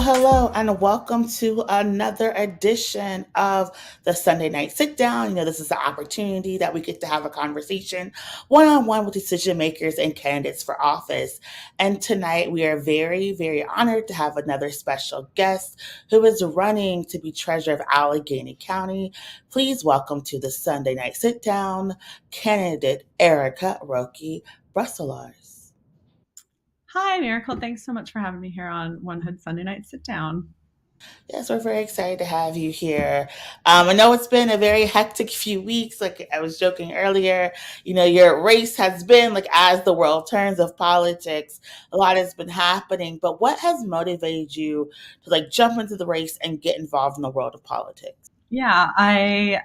Hello, and welcome to another edition of the Sunday Night Sit Down. This is the opportunity that we get to have a conversation one-on-one with decision makers and candidates for office. And tonight we are very, very honored to have another special guest who is running to be treasurer of Allegheny County. Please welcome to the Sunday Night Sit Down candidate Erica Brusselars. Hi, Miracle. Thanks so much for having me here on One Hood Sunday Night Sit Down. Yes, we're very excited to have you here. I know it's been a very hectic few weeks. Like I was joking earlier, your race has been like as the world turns of politics, a lot has been happening. But what has motivated you to jump into the race and get involved in the world of politics? Yeah, I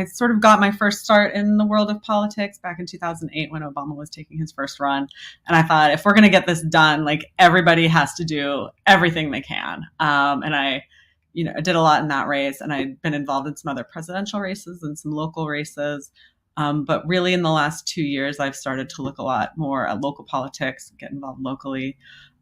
sort of got my first start in the world of politics back in 2008 when Obama was taking his first run. And I thought, if we're going to get this done, everybody has to do everything they can. And I did a lot in that race, and I'd been involved in some other presidential races and some local races. But really in the last 2 years, I've started to look a lot more at local politics, get involved locally,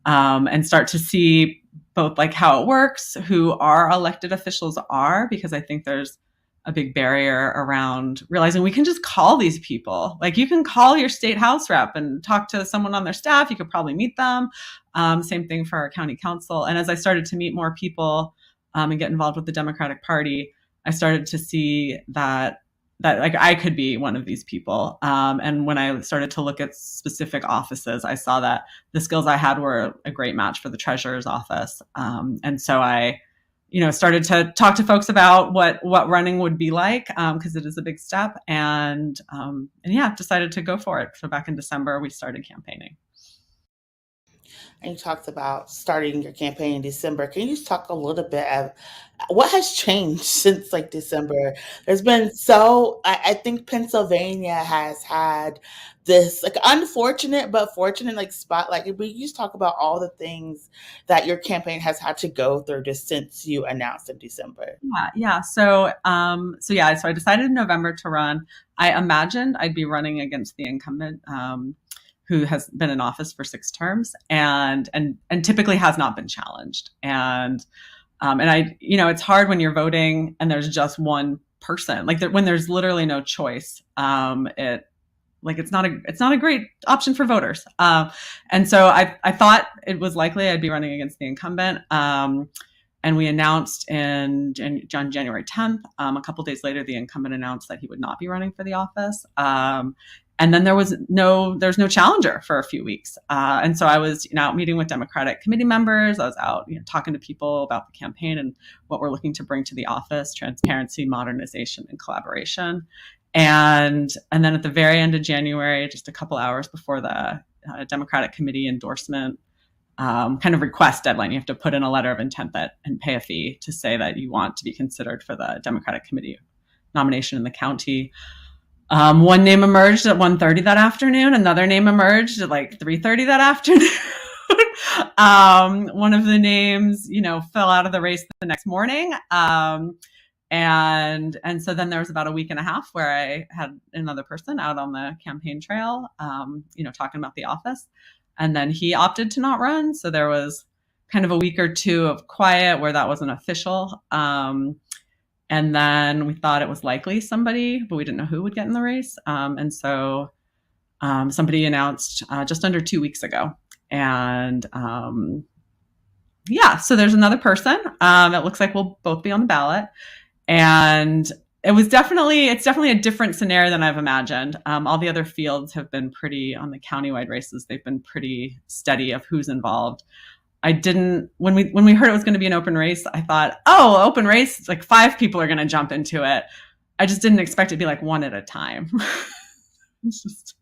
and start to see both how it works, who our elected officials are, because I think there's a big barrier around realizing we can just call these people. You can call your state house rep and talk to someone on their staff. You could probably meet them. Same thing for our county council. And as I started to meet more people and get involved with the Democratic Party, I started to see that I could be one of these people. And when I started to look at specific offices, I saw that the skills I had were a great match for the treasurer's office. And so I started to talk to folks about what running would be like, because it is a big step, and decided to go for it. So back in December, we started campaigning. And you talked about starting your campaign in December. Can you just talk a little bit of what has changed since December? There's been I think Pennsylvania has had this unfortunate but fortunate spotlight. We just talk about all the things that your campaign has had to go through just since you announced in December. Yeah. So I decided in November to run. I imagined I'd be running against the incumbent, who has been in office for 6 terms and typically has not been challenged. And I, it's hard when you're voting and there's just one person, when there's literally no choice. It's not a great option for voters. And so I thought it was likely I'd be running against the incumbent. And we announced on January 10th, a couple days later, the incumbent announced that he would not be running for the office. And then there's no challenger for a few weeks. And so I was out meeting with Democratic committee members. I was out talking to people about the campaign and what we're looking to bring to the office: transparency, modernization, and collaboration. And then at the very end of January, just a couple hours before the Democratic committee endorsement kind of request deadline, you have to put in a letter of intent and pay a fee to say that you want to be considered for the Democratic committee nomination in the county. One name emerged at 1:30 that afternoon. Another name emerged at 3:30 that afternoon. One of the names, fell out of the race the next morning. And so then there was about a week and a half where I had another person out on the campaign trail, talking about the office. And then he opted to not run. So there was kind of a week or two of quiet where that wasn't official. And then we thought it was likely somebody, but we didn't know who would get in the race. And so somebody announced just under 2 weeks ago. And so there's another person. It looks like we'll both be on the ballot. And it's definitely a different scenario than I've imagined. All the other fields have been on the countywide races, they've been pretty steady of who's involved. When we heard it was going to be an open race, I thought, open race, 5 people are going to jump into it. I just didn't expect it to be one at a time. It's just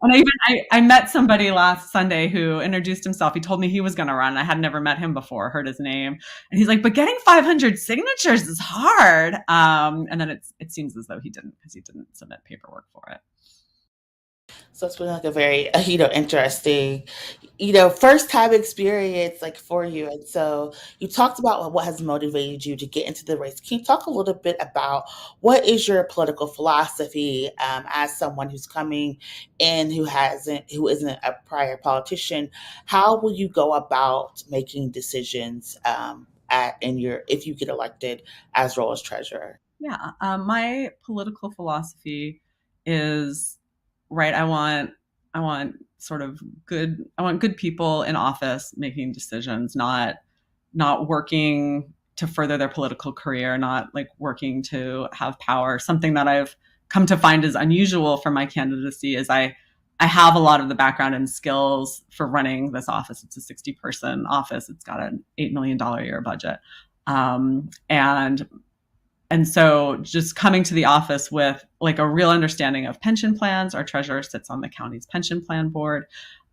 And I met somebody last Sunday who introduced himself. He told me he was going to run. I had never met him before, heard his name, and he's like, "But getting 500 signatures is hard." And then it seems as though he didn't, because he didn't submit paperwork for it. So it's been like a very, interesting, first time experience like for you. And so you talked about what has motivated you to get into the race. Can you talk a little bit about what is your political philosophy as someone who's coming in who isn't a prior politician? How will you go about making decisions if you get elected as role as treasurer? Yeah, my political philosophy is right. I want sort of good. I want good people in office making decisions, not working to further their political career, not like working to have power. Something that I've come to find is unusual for my candidacy is I have a lot of the background and skills for running this office. It's a 60-person office. It's got an $8 million a year budget. And so just coming to the office with like a real understanding of pension plans. Our treasurer sits on the county's pension plan board,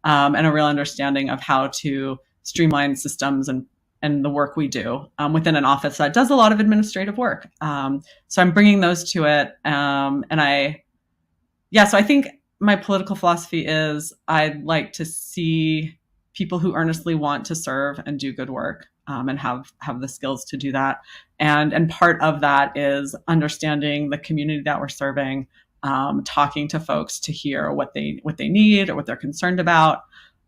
and a real understanding of how to streamline systems and the work we do within an office that does a lot of administrative work. So I'm bringing those to it. So I think my political philosophy is I'd like to see people who earnestly want to serve and do good work, and have the skills to do that. And part of that is understanding the community that we're serving, talking to folks to hear what they need or what they're concerned about.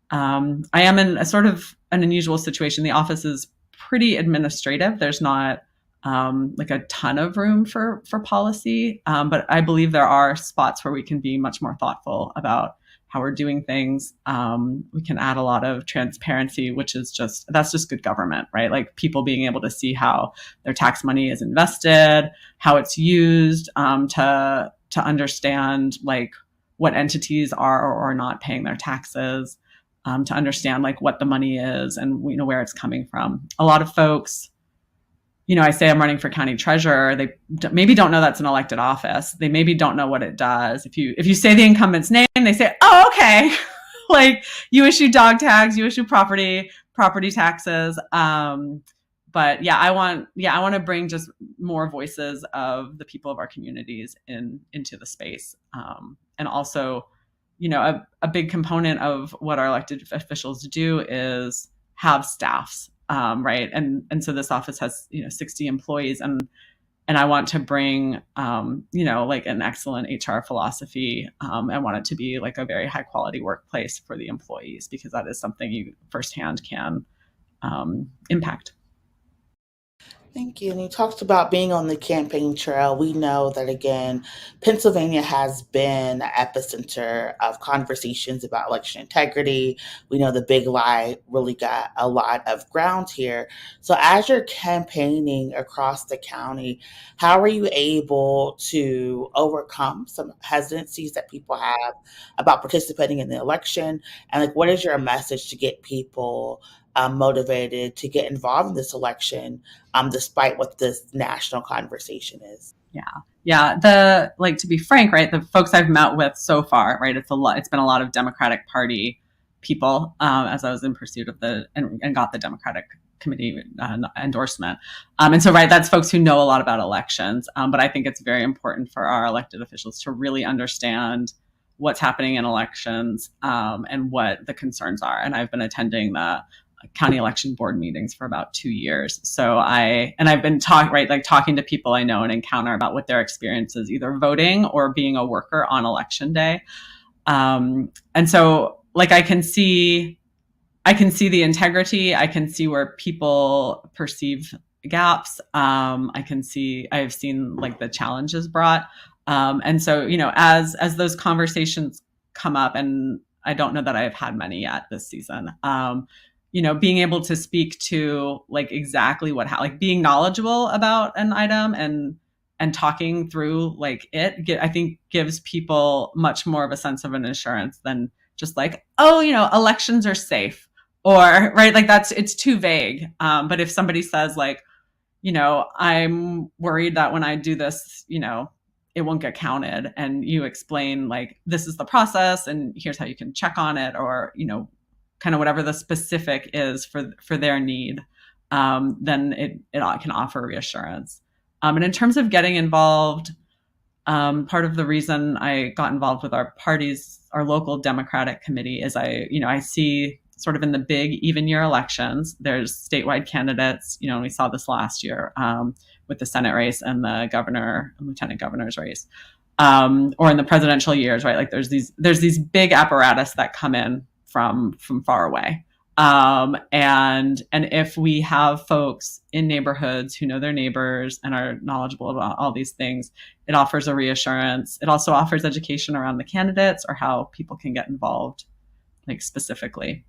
I am in a sort of an unusual situation. The office is pretty administrative. There's not like a ton of room for policy, but I believe there are spots where we can be much more thoughtful about how we're doing things. We can add a lot of transparency, that's just good government, right? Like people being able to see how their tax money is invested, how it's used, to understand like what entities are or are not paying their taxes, to understand like what the money is and where it's coming from. A lot of folks, I say I'm running for county treasurer. They maybe don't know that's an elected office. They maybe don't know what it does. If you say the incumbent's name, they say, "Oh, okay." Like you issue dog tags, you issue property taxes. But I want to bring just more voices of the people of our communities into the space. And also, a big component of what our elected officials do is have staffs. Right. And so this office has, 60 employees, and I want to bring, like an excellent HR philosophy. I want it to be like a very high quality workplace for the employees, because that is something you firsthand can impact. Thank you. And you talked about being on the campaign trail. We know that, again, Pennsylvania has been the epicenter of conversations about election integrity. We know the big lie really got a lot of ground here. So, as you're campaigning across the county, how are you able to overcome some hesitancies that people have about participating in the election? And, like, what is your message to get people motivated to get involved in this election, despite what this national conversation is? Yeah. To be frank, right, the folks I've met with so far, right, it's been a lot of Democratic Party people, as I was in pursuit of and got the Democratic Committee endorsement. And so, right, that's folks who know a lot about elections. But I think it's very important for our elected officials to really understand what's happening in elections, and what the concerns are. And I've been attending the county election board meetings for about 2 years. So I've been talking to people I know and encounter about what their experience is, either voting or being a worker on election day. And so like I can see the integrity. I can see where people perceive gaps. I have seen like the challenges brought. And so, as those conversations come up, and I don't know that I've had many yet this season, being able to speak to like exactly being knowledgeable about an item and talking through like I think gives people much more of a sense of an assurance than just like, oh, elections are safe, or right, like it's too vague. But if somebody says like, I'm worried that when I do this, it won't get counted, and you explain like, this is the process and here's how you can check on it, or, kind of whatever the specific is for their need, then it can offer reassurance. And in terms of getting involved, part of the reason I got involved with our local Democratic committee is I see sort of in the big even year elections, there's statewide candidates, and we saw this last year with the Senate race and the governor and lieutenant governor's race, or in the presidential years, right? Like there's these big apparatus that come in from far away. And if we have folks in neighborhoods who know their neighbors and are knowledgeable about all these things, it offers a reassurance. It also offers education around the candidates or how people can get involved, like specifically.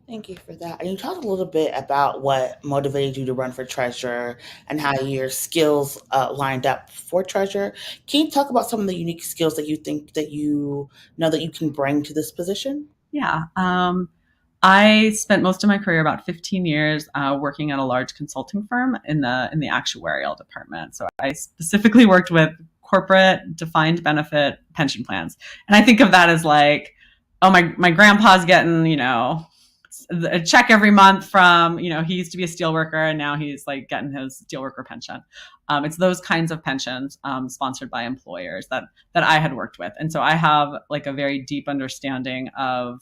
Thank you for that. And you talked a little bit about what motivated you to run for treasurer and how your skills lined up for treasurer. Can you talk about some of the unique skills that you think that you know that you can bring to this position? Yeah. I spent most of my career, about 15 years, working at a large consulting firm in the actuarial department. So I specifically worked with corporate defined benefit pension plans. And I think of that as like, oh, my grandpa's getting, a check every month from, he used to be a steelworker and now he's like getting his steelworker pension. It's those kinds of pensions sponsored by employers that I had worked with. And so I have like a very deep understanding of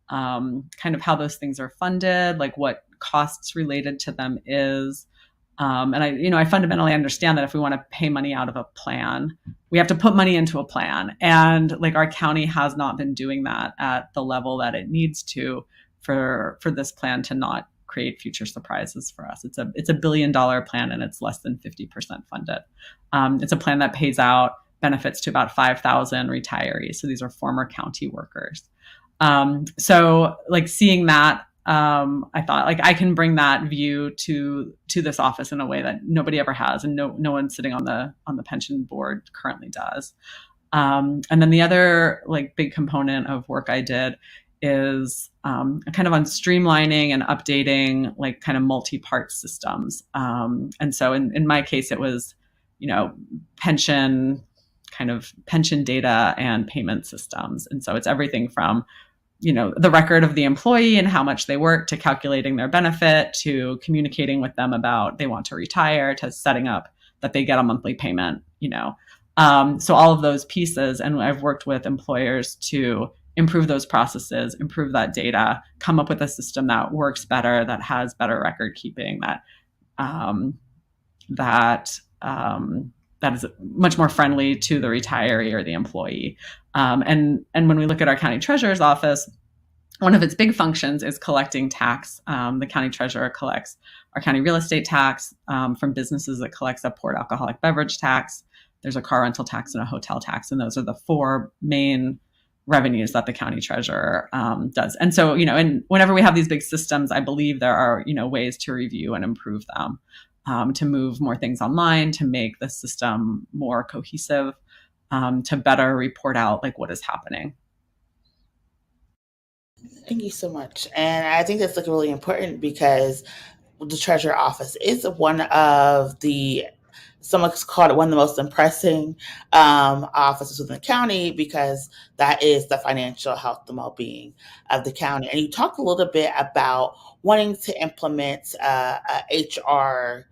kind of how those things are funded, like what costs related to them is. And I fundamentally understand that if we want to pay money out of a plan, we have to put money into a plan. And like our county has not been doing that at the level that it needs to for this plan to not create future surprises for us. It's a $1 billion plan and it's less than 50% funded. It's a plan that pays out benefits to about 5,000 retirees. So these are former county workers. So like seeing that, I thought like I can bring that view to this office in a way that nobody ever has, and no one sitting on the pension board currently does. And then the other like big component of work I did is kind of on streamlining and updating like kind of multi-part systems. And so in my case, it was, pension data and payment systems. And so it's everything from, the record of the employee and how much they work, to calculating their benefit, to communicating with them about they want to retire, to setting up that they get a monthly payment, so all of those pieces. And I've worked with employers to improve those processes, improve that data, come up with a system that works better, that has better record keeping, that is much more friendly to the retiree or the employee. And when we look at our county treasurer's office, one of its big functions is collecting tax. The county treasurer collects our county real estate tax from businesses. It collects a poured alcoholic beverage tax. There's a car rental tax and a hotel tax. And those are the four main revenues that the county treasurer does. And so, and whenever we have these big systems, I believe there are, ways to review and improve them, to move more things online, to make the system more cohesive, to better report out like what is happening. Thank you so much. And I think that's like really important because the treasurer office is one of the someone's called it one of the most impressing offices within the county, because that is the financial health and well-being of the county. And you talked a little bit about wanting to implement a HR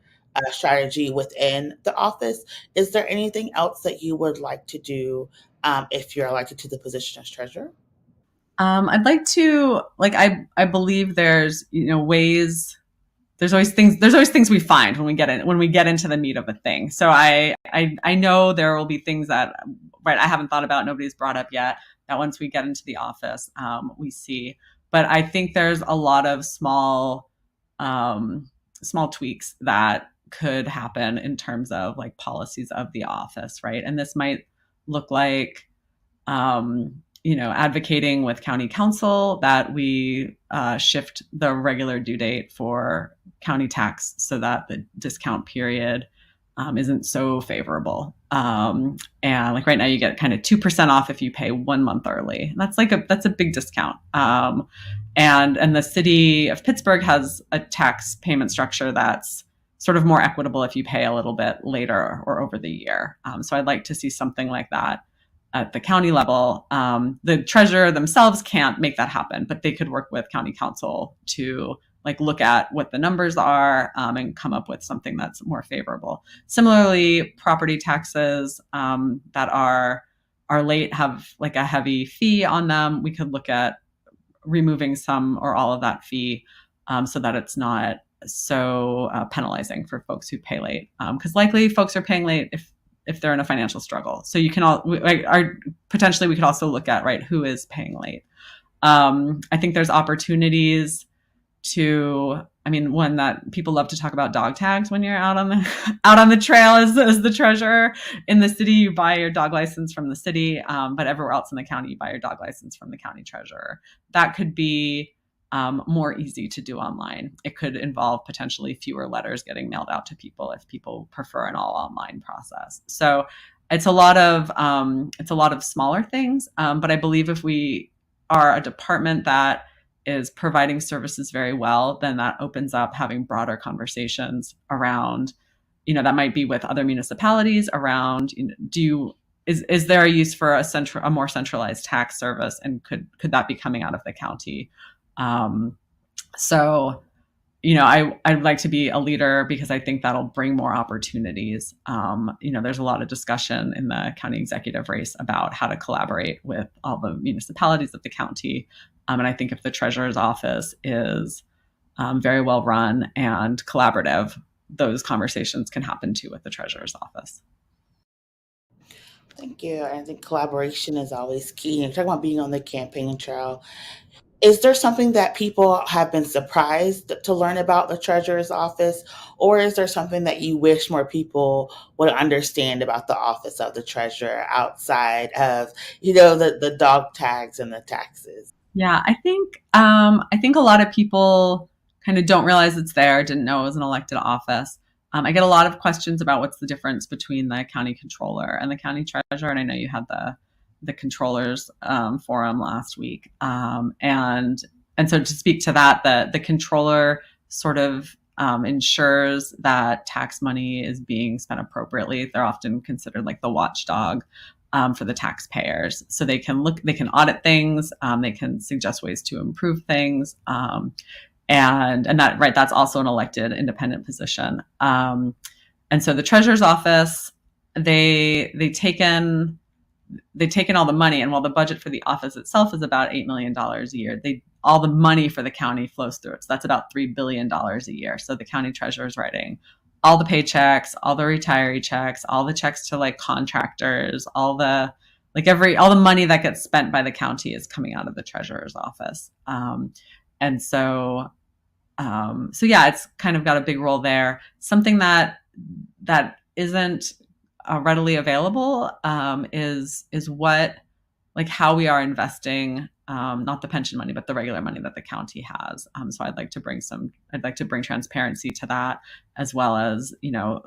strategy within the office. Is there anything else that you would like to do if you're elected to the position as treasurer? I'd like to, like, I believe there's, ways. There's always things we find when we get into the meat of a thing. So I know there will be things that, right, I haven't thought about, nobody's brought up yet, that once we get into the office, we see. But I think there's a lot of small tweaks that could happen in terms of like policies of the office, right? And this might look like, advocating with county council that we shift the regular due date for county tax so that the discount period isn't so favorable. And like right now you get kind of 2% off if you pay 1 month early. That's a big discount. And the city of Pittsburgh has a tax payment structure that's sort of more equitable if you pay a little bit later or over the year. So I'd like to see something like that at the county level. The treasurer themselves can't make that happen, but they could work with county council to like look at what the numbers are and come up with something that's more favorable. Similarly, property taxes that are late have like a heavy fee on them. We could look at removing some or all of that fee so that it's not so penalizing for folks who pay late, because likely folks are paying late if they're in a financial struggle. So you can potentially we could also look at, right, who is paying late. I think there's opportunities to, one that people love to talk about dog tags when you're out on the trail as the treasurer. In the city, you buy your dog license from the city, but everywhere else in the county, you buy your dog license from the county treasurer. That could be more easy to do online. It could involve potentially fewer letters getting mailed out to people if people prefer an all online process. So it's a lot of smaller things, but I believe if we are a department that is providing services very well, then that opens up having broader conversations around, that might be with other municipalities around, is there a use for a more centralized tax service, and could that be coming out of the county? So, I'd like to be a leader because I think that'll bring more opportunities. There's a lot of discussion in the county executive race about how to collaborate with all the municipalities of the county. And I think if the treasurer's office is very well run and collaborative, those conversations can happen too with the treasurer's office. Thank you. I think collaboration is always key. You're talking about being on the campaign trail. Is there something that people have been surprised to learn about the treasurer's office, or is there something that you wish more people would understand about the office of the treasurer outside of, the dog tags and the taxes? Yeah, I think a lot of people kind of don't realize it's there, didn't know it was an elected office. I get a lot of questions about what's the difference between the county controller and the county treasurer, and I know you had the controllers forum last week, and so to speak to that, the controller sort of ensures that tax money is being spent appropriately. They're often considered like the watchdog for the taxpayers. So they can audit things, they can suggest ways to improve things. And that, right, that's also an elected independent position. And so the treasurer's office, they take in all the money. And while the budget for the office itself is about $8 million a year, all the money for the county flows through it. So that's about $3 billion a year. So the county treasurer is writing all the paychecks, all the retiree checks, all the checks to like contractors, all the money that gets spent by the county is coming out of the treasurer's office. And so yeah, it's kind of got a big role there. Something that isn't readily available is what, like, how we are investing, not the pension money, but the regular money that the county has. So I'd like to bring transparency to that, as well as,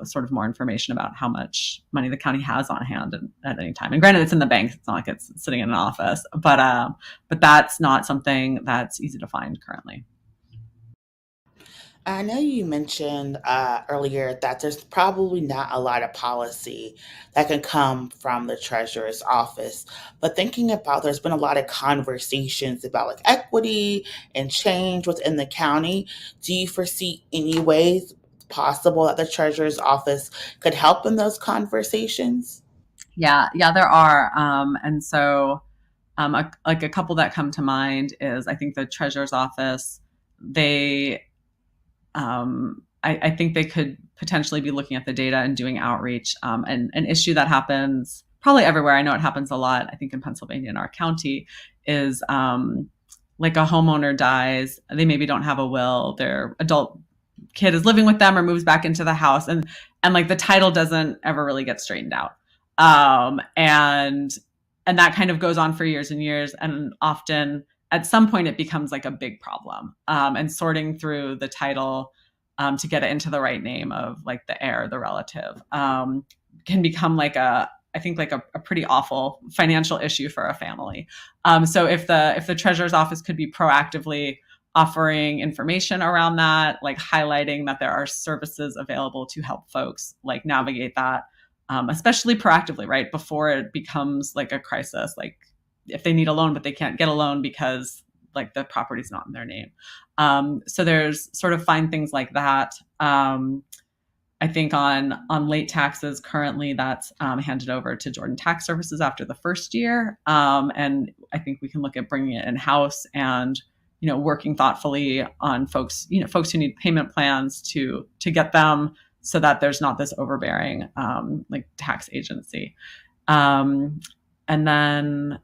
sort of more information about how much money the county has on hand at any time. And granted, it's in the bank. It's not like it's sitting in an office, but that's not something that's easy to find currently. I know you mentioned earlier that there's probably not a lot of policy that can come from the treasurer's office, but thinking about, there's been a lot of conversations about like equity and change within the county. Do you foresee any ways possible that the treasurer's office could help in those conversations? Yeah, there are. And so a couple that come to mind is, I think the treasurer's office, I think they could potentially be looking at the data and doing outreach. And an issue that happens probably everywhere, I know it happens a lot, I think in Pennsylvania in our county, is like a homeowner dies, they maybe don't have a will, their adult kid is living with them or moves back into the house, and like the title doesn't ever really get straightened out. And that kind of goes on for years and years, and often at some point it becomes like a big problem, and sorting through the title to get it into the right name of like the heir, the relative, can become I think a pretty awful financial issue for a family. So if the treasurer's office could be proactively offering information around that, like highlighting that there are services available to help folks like navigate that, especially proactively, right? Before it becomes like a crisis, like if they need a loan, but they can't get a loan because like the property's not in their name. So there's sort of fine things like that. I think on late taxes currently that's handed over to Jordan Tax Services after the first year. And I think we can look at bringing it in-house and, working thoughtfully on folks who need payment plans to get them so that there's not this overbearing like tax agency. And then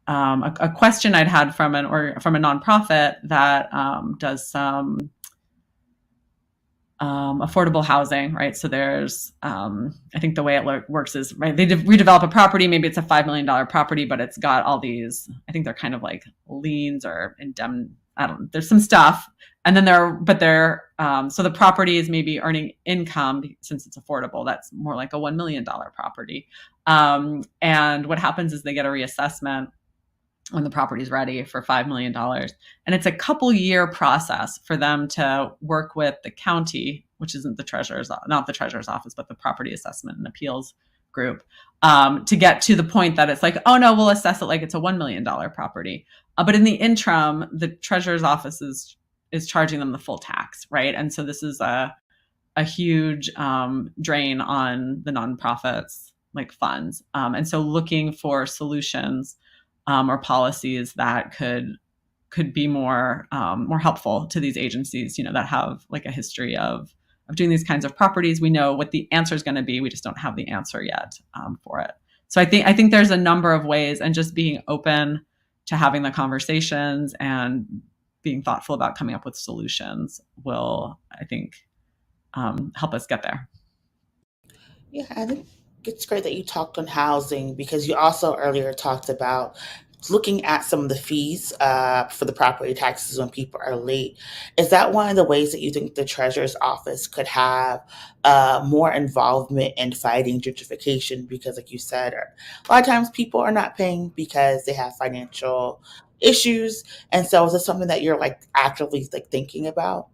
a question I'd had from a nonprofit that does some affordable housing, right? So there's, I think the way it works is, right, they redevelop a property, maybe it's a $5 million property, but it's got all these, I think they're kind of like liens or I don't know, there's some stuff. And then so the property is maybe earning income since it's affordable. That's more like a $1 million property. And what happens is they get a reassessment when the property's ready for $5 million. And it's a couple year process for them to work with the county, which isn't not the treasurer's office, but the property assessment and appeals group, to get to the point that it's like, oh no, we'll assess it like it's a $1 million property. But in the interim, the treasurer's office is charging them the full tax, right? And so this is a huge drain on the nonprofits like funds. And so looking for solutions or policies that could be more helpful to these agencies, that have like a history of doing these kinds of properties. We know what the answer is going to be. We just don't have the answer yet for it. So I think there's a number of ways, and just being open to having the conversations and being thoughtful about coming up with solutions will, I think, help us get there. Yeah, I think it's great that you talked on housing, because you also earlier talked about looking at some of the fees for the property taxes when people are late. Is that one of the ways that you think the treasurer's office could have more involvement in fighting gentrification? Because like you said, a lot of times people are not paying because they have financial issues. And so is this something that you're like actively like thinking about?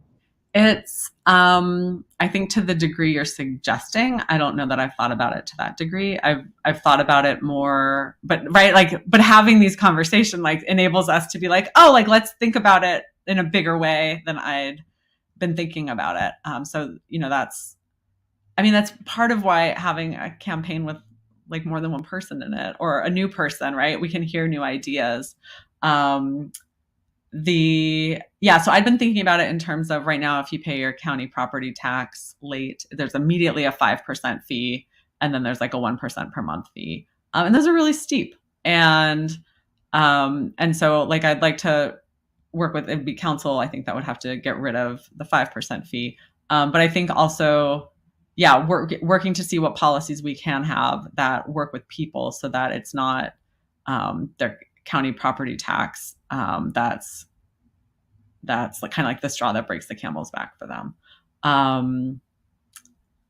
It's, I think to the degree you're suggesting, I don't know that I've thought about it to that degree. I've thought about it more, but right, like, but having these conversations like enables us to be like, oh, like, let's think about it in a bigger way than I'd been thinking about it. So, that's part of why having a campaign with like more than one person in it, or a new person, right? We can hear new ideas. So I've been thinking about it in terms of right now, if you pay your county property tax late, there's immediately a 5% fee, and then there's like a 1% per month fee. And those are really steep. And so like, I'd like to work with, it'd be council, I think that would have to get rid of the 5% fee. But I think also, working to see what policies we can have that work with people so that it's not their county property tax that's like, kind of like the straw that breaks the camel's back for them.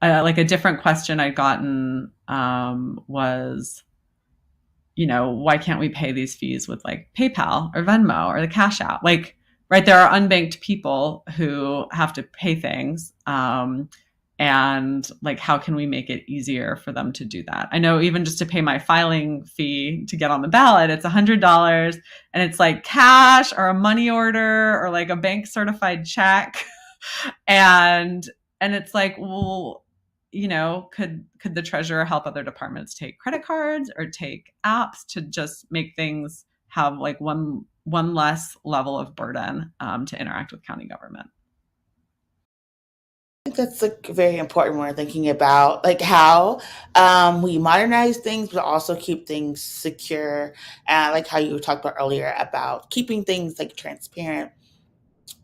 Like a different question I'd gotten was, why can't we pay these fees with like PayPal or Venmo or the Cash App? Like, right, there are unbanked people who have to pay things. And like, how can we make it easier for them to do that? I know even just to pay my filing fee to get on the ballot, it's $100, and it's like cash or a money order or like a bank certified check. and it's like, well, could the treasurer help other departments take credit cards or take apps to just make things have like one less level of burden to interact with county government? I think that's like very important when we're thinking about like how we modernize things, but also keep things secure. And like how you talked about earlier about keeping things like transparent.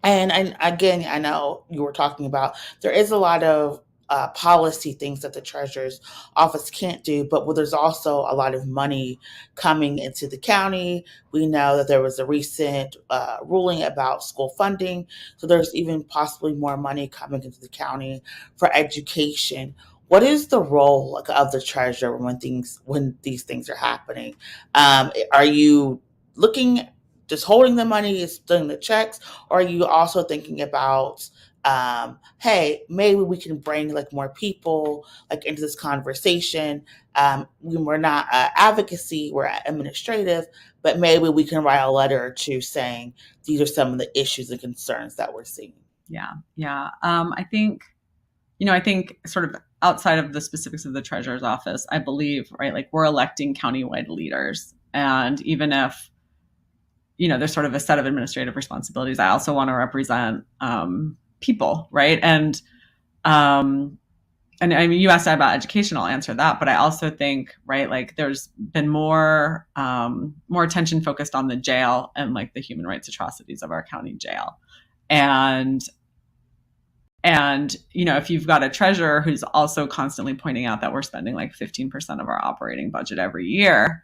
And again, I know you were talking about there is a lot of policy things that the treasurer's office can't do, but there's also a lot of money coming into the county. We know that there was a recent ruling about school funding, so there's even possibly more money coming into the county for education. What is the role like, of the treasurer when these things are happening? Are you looking just holding the money, is doing the checks, or are you also thinking about, hey, maybe we can bring like more people like into this conversation. We're not advocacy, we're administrative, but maybe we can write a letter or two saying these are some of the issues and concerns that we're seeing. Yeah. I think sort of outside of the specifics of the treasurer's office, I believe, right, like we're electing countywide leaders. And even if, there's sort of a set of administrative responsibilities, I also want to represent people, right? And I mean, you asked about education, I'll answer that. But I also think, right, like there's been more attention focused on the jail and like the human rights atrocities of our county jail. And if you've got a treasurer who's also constantly pointing out that we're spending like 15% of our operating budget every year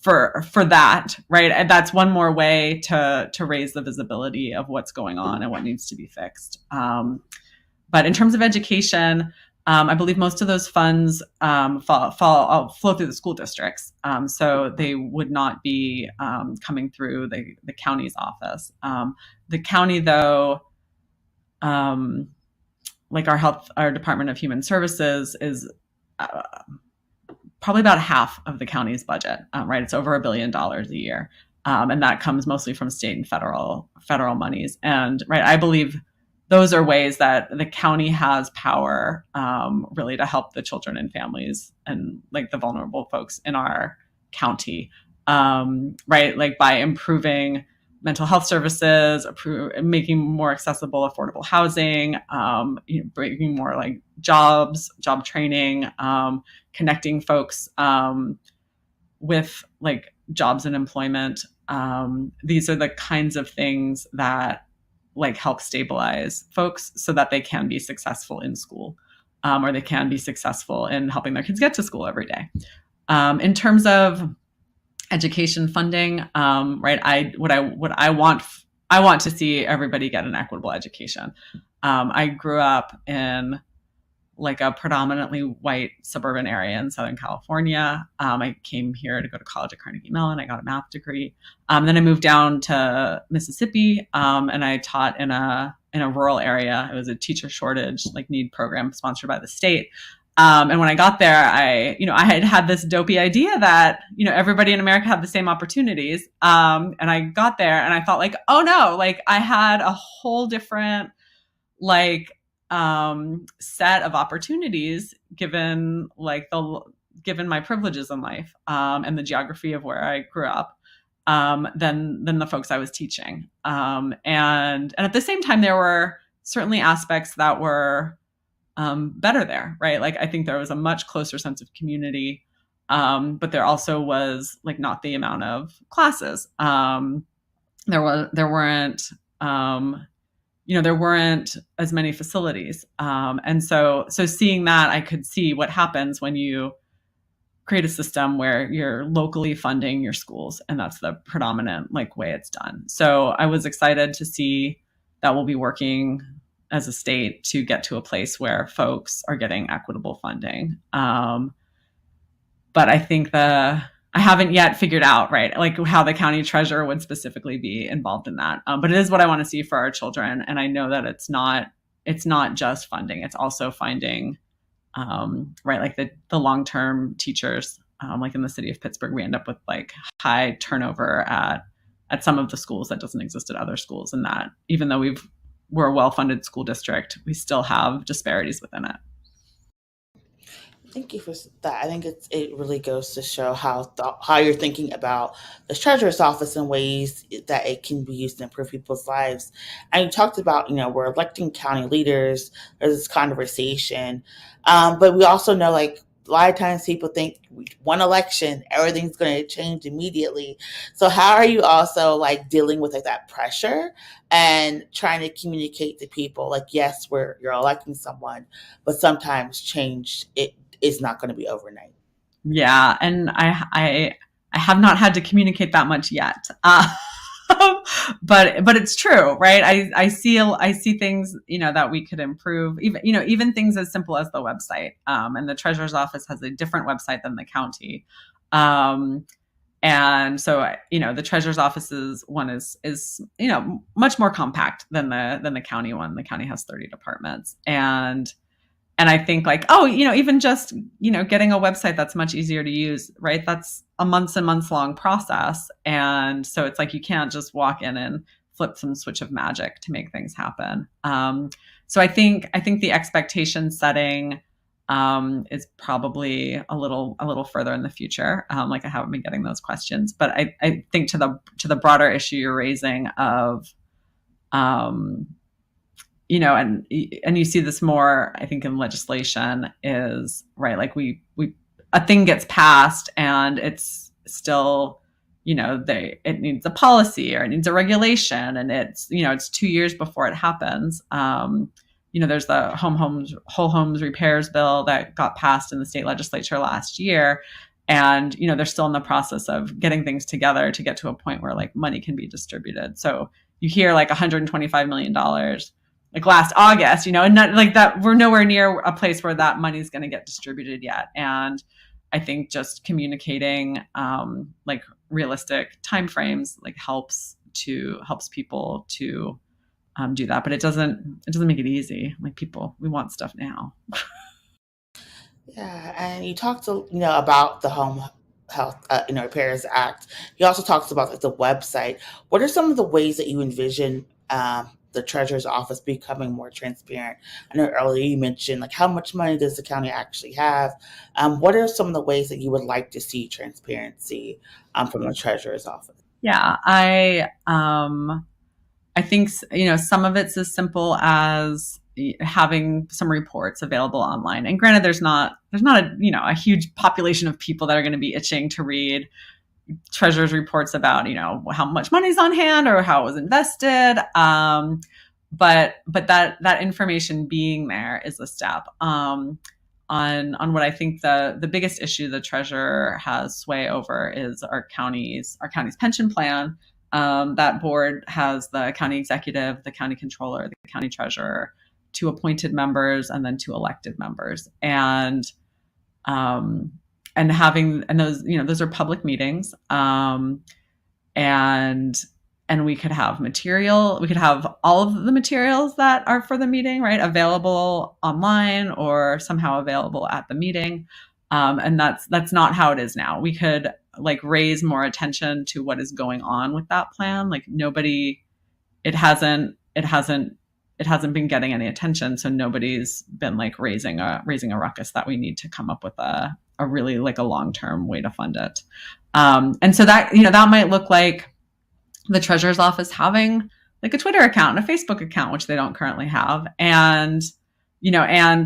for that, right? And that's one more way to raise the visibility of what's going on and what needs to be fixed. But in terms of education, I believe most of those funds flow through the school districts. So they would not be coming through the county's office. The county, though, like our Department of Human Services is probably about half of the county's budget, right? It's over $1 billion a year. And that comes mostly from state and federal monies. And right, I believe those are ways that the county has power really to help the children and families and like the vulnerable folks in our county, right? Like by improving mental health services, making more accessible, affordable housing, bringing more like job training, connecting folks with like jobs and employment. These are the kinds of things that like help stabilize folks so that they can be successful in school, or they can be successful in helping their kids get to school every day. In terms of education funding, right? I want to see everybody get an equitable education. I grew up in like a predominantly white suburban area in Southern California. I came here to go to college at Carnegie Mellon. I got a math degree. Then I moved down to Mississippi, and I taught in a rural area. It was a teacher shortage like need program sponsored by the state. And when I got there, I had this dopey idea that, everybody in America had the same opportunities. And I got there and I thought like, oh no, like I had a whole different like set of opportunities given my privileges in life and the geography of where I grew up than the folks I was teaching. And at the same time, there were certainly aspects that were better there, right? Like I think there was a much closer sense of community, but there also was like not the amount of classes. There weren't as many facilities, and so seeing that, I could see what happens when you create a system where you're locally funding your schools, and that's the predominant like way it's done. So I was excited to see that we'll be working as a state to get to a place where folks are getting equitable funding. But I think I haven't yet figured out, right, like how the county treasurer would specifically be involved in that. But it is what I want to see for our children. And I know that it's not just funding, it's also finding, right, like the long-term teachers, like in the city of Pittsburgh, we end up with like high turnover at some of the schools that doesn't exist at other schools. And that even though we're a well-funded school district, we still have disparities within it. Thank you for that. I think it really goes to show how you're thinking about the treasurer's office in ways that it can be used to improve people's lives. And you talked about, we're electing county leaders. There's this conversation, but we also know like a lot of times people think one election, everything's going to change immediately. So how are you also like dealing with like that pressure and trying to communicate to people like, yes, you're electing someone, but sometimes change is not going to be overnight. Yeah, and I have not had to communicate that much yet. But it's true, right? I see things, that we could improve, even things as simple as the website. And the treasurer's office has a different website than the county. And so, the treasurer's office's one is much more compact than the county one. The county has 30 departments, and I think like, even just, getting a website that's much easier to use, right? That's a months and months long process. And so it's like, you can't just walk in and flip some switch of magic to make things happen. So I think the expectation setting is probably a little further in the future. Like I haven't been getting those questions, but I think to the broader issue you're raising of, and you see this more, I think, in legislation is right. Like a thing gets passed and it's still, it needs a policy or it needs a regulation, and it's 2 years before it happens. There's the whole homes repairs bill that got passed in the state legislature last year. And, they're still in the process of getting things together to get to a point where like money can be distributed. So you hear like $125 million like last August, and not like that, we're nowhere near a place where that money is going to get distributed yet. And I think just communicating like realistic timeframes like helps people to do that. But it doesn't make it easy. Like we want stuff now. Yeah, and you talked about the Home Health Repairs Act. You also talked about like the website. What are some of the ways that you envision the treasurer's office becoming more transparent? I know earlier you mentioned like how much money does the county actually have? What are some of the ways that you would like to see transparency from the treasurer's office? Yeah, I think some of it's as simple as having some reports available online. And granted, there's not a huge population of people that are going to be itching to read treasurer's reports about how much money's on hand or how it was invested, but that information being there is a step on what I think the biggest issue the treasurer has sway over is our county's pension plan. That board has the county executive, the county controller, the county treasurer, 2 appointed members, and then 2 elected members, and those are public meetings, and we could have all of the materials that are for the meeting, right, available online or somehow available at the meeting, and that's not how it is now. We could like raise more attention to what is going on with that plan. Like it hasn't been getting any attention, so nobody's been like raising a ruckus that we need to come up with a really like a long-term way to fund it. And so that that might look like the treasurer's office having like a Twitter account and a Facebook account, which they don't currently have, and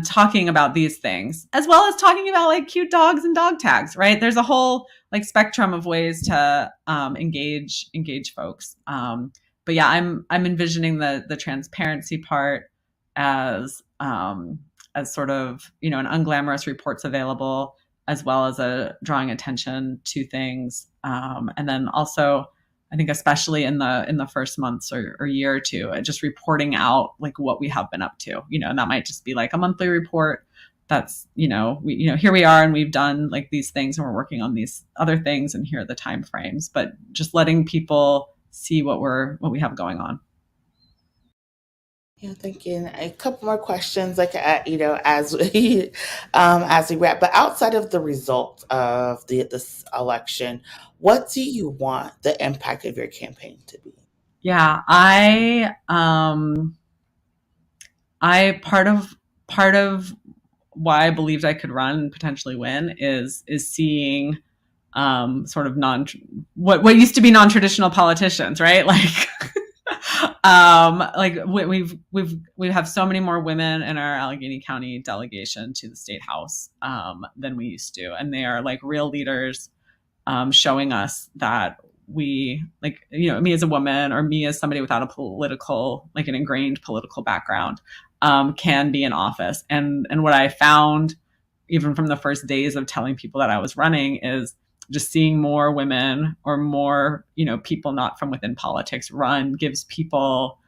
talking about these things, as well as talking about like cute dogs and dog tags, right? There's a whole like spectrum of ways to engage folks. But yeah, I'm envisioning the transparency part as sort of an unglamorous reports available, as well as drawing attention to things, and then also I think especially in the first months or year or two, just reporting out like what we have been up to, and that might just be like a monthly report. That's here we are, and we've done like these things, and we're working on these other things, and here are the time frames. But just letting people see what we have going on. Yeah, thinking a couple more questions, like as we wrap. But outside of the result of this election, what do you want the impact of your campaign to be? Yeah, I part of why I believed I could run and potentially win is seeing sort of what used to be non-traditional politicians, right? Like like we have so many more women in our Allegheny County delegation to the state house than we used to, and they are like real leaders, showing us that we, like, me as a woman or me as somebody without an ingrained political background, can be in office. And what I found even from the first days of telling people that I was running is just seeing more women or more, people not from within politics run gives people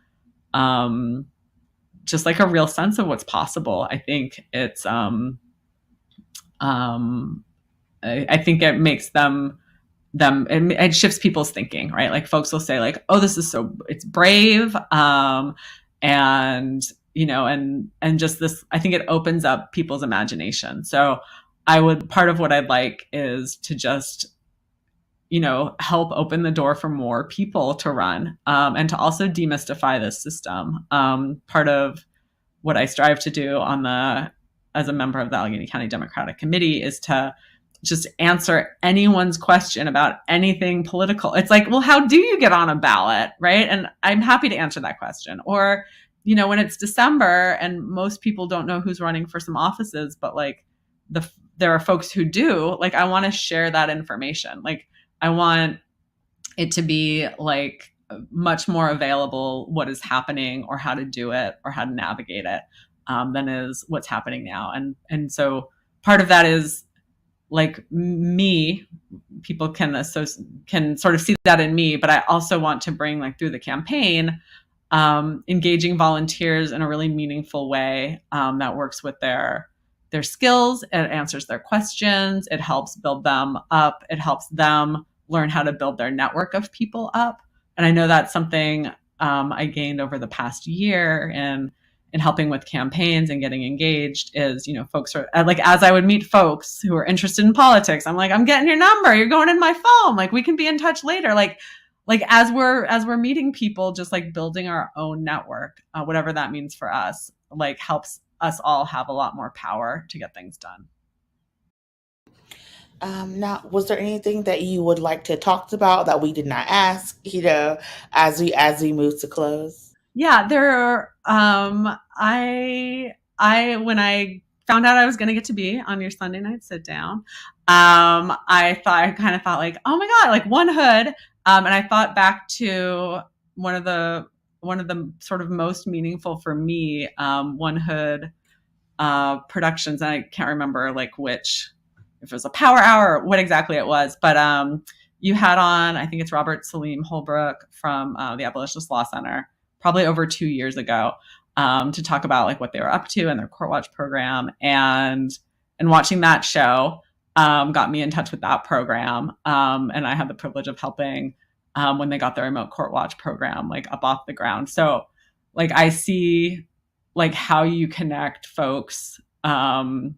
just like a real sense of what's possible. I think it's I think it makes them it shifts people's thinking, right? Like folks will say like, oh, it's brave. And, and just this, I think it opens up people's imagination. So part of what I'd like is to just, help open the door for more people to run, and to also demystify this system. Part of what I strive to do as a member of the Allegheny County Democratic Committee is to just answer anyone's question about anything political. It's like, well, how do you get on a ballot, right? And I'm happy to answer that question. Or, when it's December and most people don't know who's running for some offices, but like there are folks who do, like, I want to share that information. Like, I want it to be like much more available what is happening or how to do it or how to navigate it, than is what's happening now. And so part of that is like people can sort of see that in me, but I also want to bring, like, through the campaign, engaging volunteers in a really meaningful way, that works with their skills. It answers their questions. It helps build them up. It helps them learn how to build their network of people up. And I know that's something I gained over the past year in helping with campaigns and getting engaged is, folks are like, as I would meet folks who are interested in politics, I'm like, I'm getting your number. You're going in my phone. Like, we can be in touch later. Like as we're meeting people, just like building our own network, whatever that means for us, like helps us all have a lot more power to get things done. Now, was there anything that you would like to talk about that we did not ask, as we move to close? Yeah, I when I found out I was going to get to be on your Sunday Night SitDown, I kind of thought like, oh my God, like one hood. And I thought back to one of the sort of most meaningful for me, one hood, productions. And I can't remember like which, if it was a power hour or what exactly it was, but, you had on, I think it's Robert Salim Holbrook from, the Abolitionist Law Center, probably over 2 years ago, to talk about like what they were up to and their Court Watch program, and watching that show, got me in touch with that program. And I had the privilege of helping, when they got their remote Court Watch program, like up off the ground. So like, I see like how you connect folks, in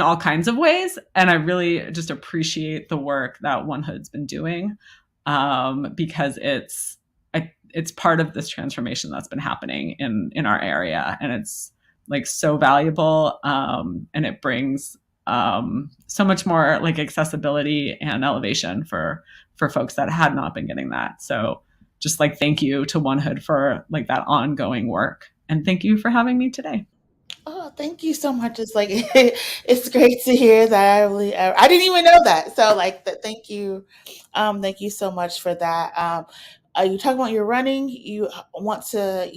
all kinds of ways. And I really just appreciate the work that One Hood's been doing, because it's part of this transformation that's been happening in our area. And it's like so valuable. And it brings so much more like accessibility and elevation for folks that had not been getting that. So just like, thank you to One Hood for like that ongoing work. And thank you for having me today. Oh, thank you so much. It's like it's great to hear that. I didn't even know that. So like, thank you so much for that. You talking about your running? You want to,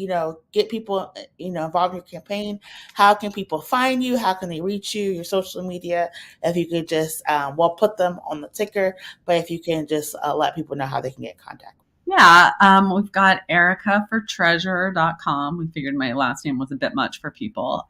get people, involved in your campaign. How can people find you? How can they reach you? Your social media. If you could just, we'll put them on the ticker. But if you can just let people know how they can get in contact. Yeah, we've got Erica for treasurer.com. We figured my last name was a bit much for people.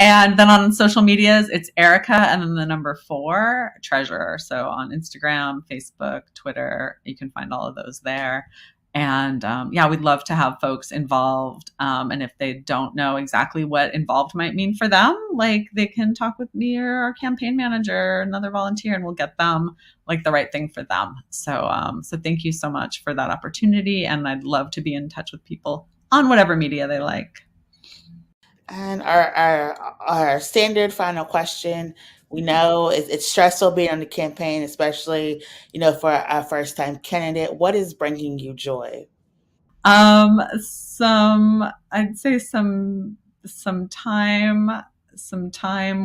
And then on social medias, it's Erica and then the number 4, treasurer. So on Instagram, Facebook, Twitter, you can find all of those there. And yeah, we'd love to have folks involved. And if they don't know exactly what involved might mean for them, like they can talk with me or our campaign manager or another volunteer, and we'll get them like the right thing for them. So thank you so much for that opportunity. And I'd love to be in touch with people on whatever media they like. And our standard final question. We know it's stressful being on the campaign, especially, for a first time candidate. What is bringing you joy? I'd say some time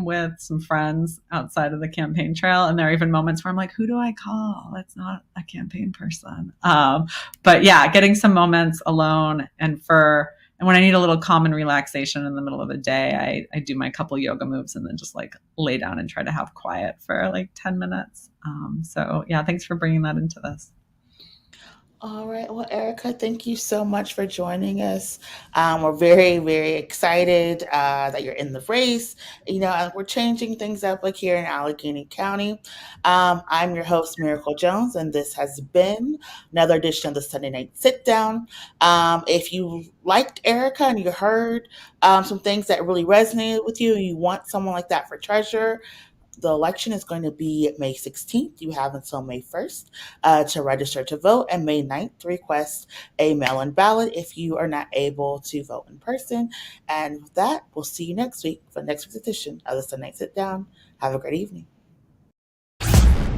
with some friends outside of the campaign trail. And there are even moments where I'm like, who do I call? That's not a campaign person. But yeah, getting some moments alone and when I need a little calm and relaxation in the middle of the day, I do my couple yoga moves and then just like lay down and try to have quiet for like 10 minutes. So yeah, thanks for bringing that into this. All right. Well, Erica, thank you so much for joining us. We're very, very excited that you're in the race. We're changing things up like here in Allegheny County. I'm your host, Miracle Jones, and this has been another edition of the Sunday Night Sit Down. If you liked Erica and you heard some things that really resonated with you, and you want someone like that for treasurer, the election is going to be May 16th. You have until May 1st to register to vote, and May 9th to request a mail in ballot if you are not able to vote in person. And with that, we'll see you next week for the next week's edition of the Sunday Night Sit Down. Have a great evening.